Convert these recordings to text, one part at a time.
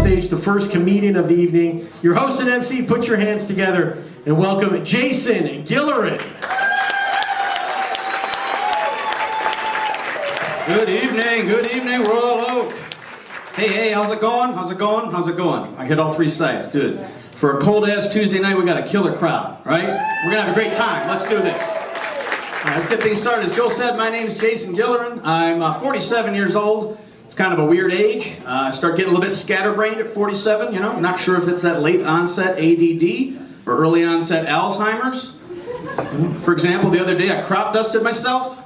stage the first comedian of the evening. Your host and MC, put your hands together and welcome Jason Gillerin. Good evening, Royal Oak. Hey, how's it going? I hit all three sides, good. For a cold-ass Tuesday night, we got a killer crowd, right? We're gonna have a great time, let's do this. All right, let's get things started. As Joe said, my name is Jason Gillerin. I'm 47 years old. It's kind of a weird age. I start getting a little bit scatterbrained at 47, you know? Not sure if it's that late onset ADD or early onset Alzheimer's. For example, the other day I crop dusted myself.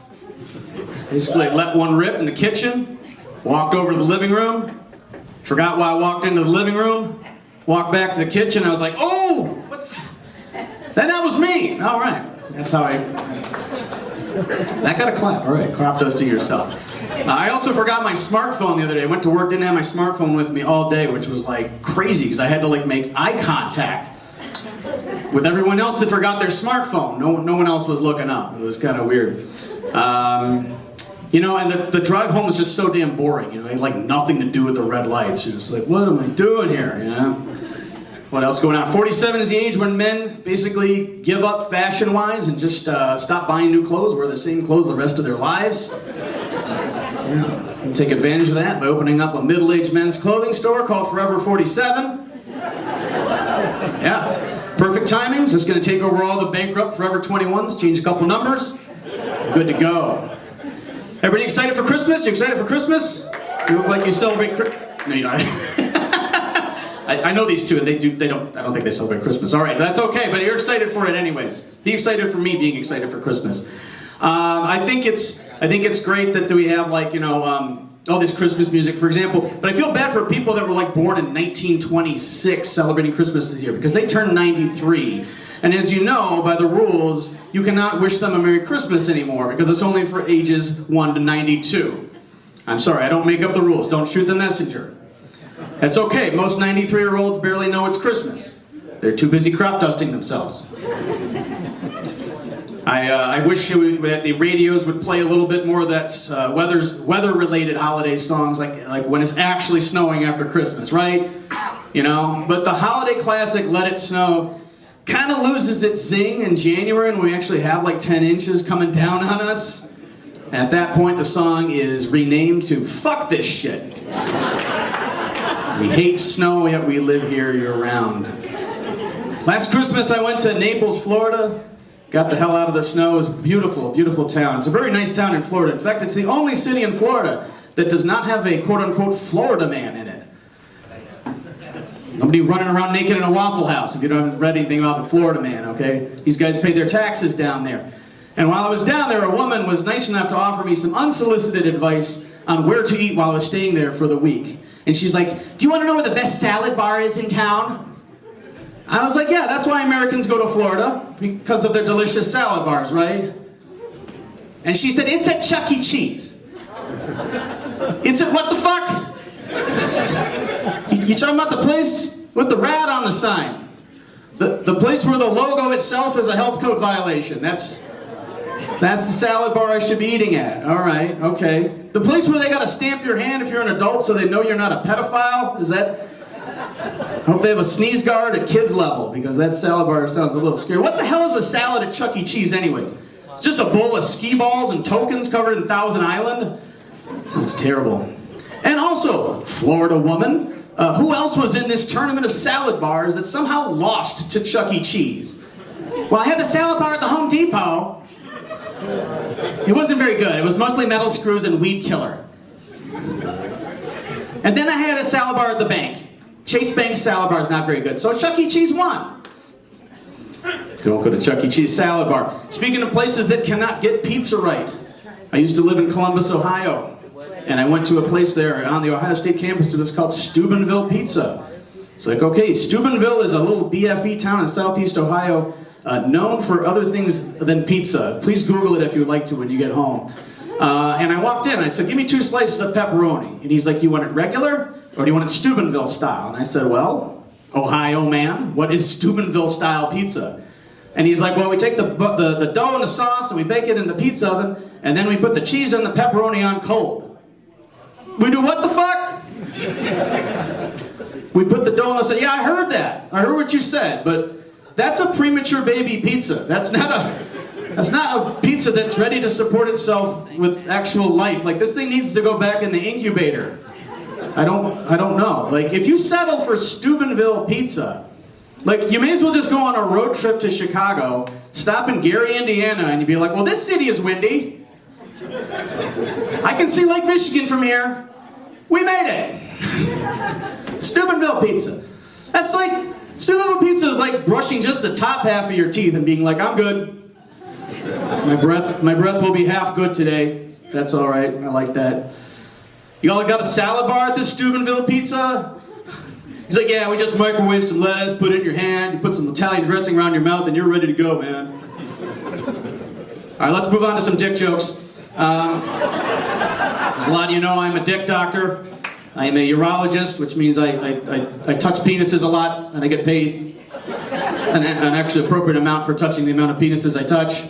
Basically, I let one rip in the kitchen, walked over to the living room, forgot why I walked into the living room, walked back to the kitchen, I was like, oh, then that was me. All right, that's how that got a clap. All right, crop dusting yourself. I also forgot my smartphone the other day. I went to work, didn't have my smartphone with me all day, which was like crazy because I had to like make eye contact with everyone else that forgot their smartphone. No one else was looking up. It was kind of weird. You know, and the drive home was just so damn boring. You know, it had like nothing to do with the red lights. You're just like, what am I doing here? You know? What else going on? 47 is the age when men basically give up fashion-wise and just stop buying new clothes, wear the same clothes the rest of their lives. Yeah. Take advantage of that by opening up a middle-aged men's clothing store called Forever 47. Yeah, perfect timing. Just going to take over all the bankrupt Forever 21s, change a couple numbers. Good to go. Everybody excited for Christmas? You excited for Christmas? You look like you celebrate Christmas. No, you don't. I know these two, and I don't think they celebrate Christmas. All right, that's okay, but you're excited for it anyways. Be excited for me being excited for Christmas. I think it's great that we have, like, you know, all this Christmas music, for example. But I feel bad for people that were like born in 1926 celebrating Christmas this year because they turned 93. And as you know, by the rules, you cannot wish them a Merry Christmas anymore because it's only for ages 1 to 92. I'm sorry, I don't make up the rules. Don't shoot the messenger. That's okay. Most 93-year-olds barely know it's Christmas. They're too busy crop dusting themselves. I wish that the radios would play a little bit more of that weather-related holiday songs, like when it's actually snowing after Christmas, right? You know. But the holiday classic "Let It Snow" kind of loses its zing in January when we actually have like 10 inches coming down on us. At that point, the song is renamed to "Fuck This Shit." We hate snow, yet we live here year-round. Last Christmas, I went to Naples, Florida. Got the hell out of the snow. It was a beautiful, beautiful town. It's a very nice town in Florida. In fact, it's the only city in Florida that does not have a quote-unquote Florida man in it. Nobody running around naked in a Waffle House if you haven't read anything about the Florida man, okay? These guys pay their taxes down there. And while I was down there, a woman was nice enough to offer me some unsolicited advice on where to eat while I was staying there for the week. And she's like, do you want to know where the best salad bar is in town? I was like, yeah, that's why Americans go to Florida, because of their delicious salad bars, right? And she said, it's at Chuck E. Cheese. It's at what the fuck? You talking about the place with the rat on the sign? The place where the logo itself is a health code violation. That's the salad bar I should be eating at. All right, okay. The place where they gotta stamp your hand if you're an adult so they know you're not a pedophile? Is that... I hope they have a sneeze guard at kids level because that salad bar sounds a little scary. What the hell is a salad at Chuck E. Cheese anyways? It's just a bowl of skee balls and tokens covered in Thousand Island? That sounds terrible. And also, Florida woman, who else was in this tournament of salad bars that somehow lost to Chuck E. Cheese? Well, I had the salad bar at the Home Depot. It wasn't very good. It was mostly metal screws and weed killer. And then I had a salad bar at the bank. Chase Bank's salad bar is not very good, so Chuck E. Cheese won. Don't go to Chuck E. Cheese salad bar. Speaking of places that cannot get pizza right, I used to live in Columbus, Ohio, and I went to a place there on the Ohio State campus that was called Steubenville Pizza. It's like, okay, Steubenville is a little BFE town in southeast Ohio, known for other things than pizza. Please Google it if you'd like to when you get home. And I walked in and I said, give me 2 slices of pepperoni. And he's like, you want it regular or do you want it Steubenville style? And I said, well, Ohio man, what is Steubenville style pizza? And he's like, well, we take the dough and the sauce and we bake it in the pizza oven and then we put the cheese and the pepperoni on cold. We do what the fuck? We put the dough on the side. Yeah, I heard that. I heard what you said, but that's a premature baby pizza. That's not a pizza that's ready to support itself with actual life. Like, this thing needs to go back in the incubator. I don't know. Like, if you settle for Steubenville pizza, like, you may as well just go on a road trip to Chicago, stop in Gary, Indiana, and you'd be like, well, this city is windy. I can see Lake Michigan from here. We made it. Steubenville pizza. That's like, Steubenville pizza is like brushing just the top half of your teeth and being like, I'm good. My breath will be half good today. That's all right. I like that. Y'all got a salad bar at this Steubenville pizza? He's like, yeah, we just microwave some lettuce, put it in your hand, you put some Italian dressing around your mouth, and you're ready to go, man. All right, let's move on to some dick jokes. As a lot of you know, I'm a dick doctor. I am a urologist, which means I touch penises a lot, and I get paid an actually appropriate amount for touching the amount of penises I touch.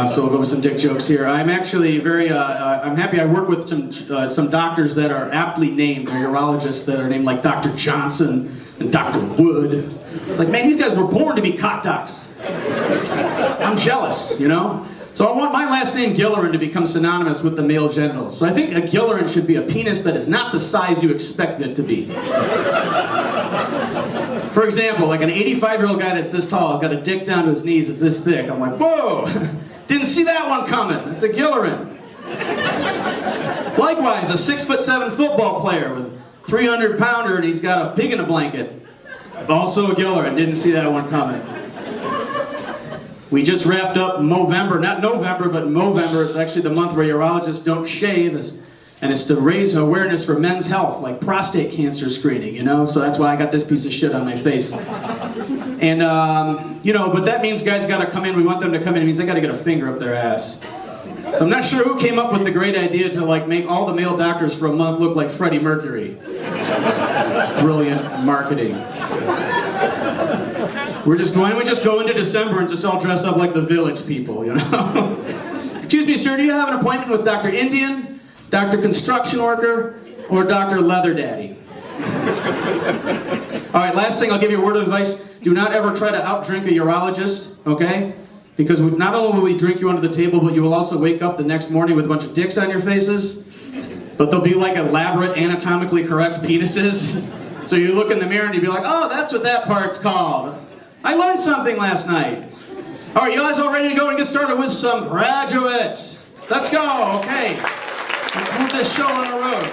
So we'll go with some dick jokes here. I'm actually very, I'm happy I work with some doctors that are aptly named. They're urologists that are named like Dr. Johnson and Dr. Wood. It's like, man, these guys were born to be cock docs. I'm jealous, you know? So I want my last name, Gillerin, to become synonymous with the male genitals. So I think a Gillerin should be a penis that is not the size you expect it to be. For example, like an 85-year-old guy that's this tall has got a dick down to his knees, it's this thick. I'm like, whoa, didn't see that one coming. It's a Gillerin. Likewise, a 6'7" football player with 300-pounder and he's got a pig in a blanket. Also a Gillerin, didn't see that one coming. We just wrapped up Movember, not November, but Movember. It's actually the month where urologists don't shave, and it's to raise awareness for men's health, like prostate cancer screening, you know? So that's why I got this piece of shit on my face. And, you know, but that means guys gotta come in, we want them to come in, it means they gotta get a finger up their ass. So I'm not sure who came up with the great idea to, like, make all the male doctors for a month look like Freddie Mercury. Brilliant marketing. We just go into December and just all dress up like the Village people, you know? Excuse me, sir, do you have an appointment with Dr. Indian, Dr. Construction Worker, or Dr. Leather Daddy? All right, last thing, I'll give you a word of advice. Do not ever try to outdrink a urologist, okay? Because not only will we drink you under the table, but you will also wake up the next morning with a bunch of dicks on your faces. But they'll be like elaborate, anatomically correct penises. So you look in the mirror and you'll be like, oh, that's what that part's called. I learned something last night. All right, you guys all ready to go and get started with some graduates? Let's go, okay. Let's move this show on the road.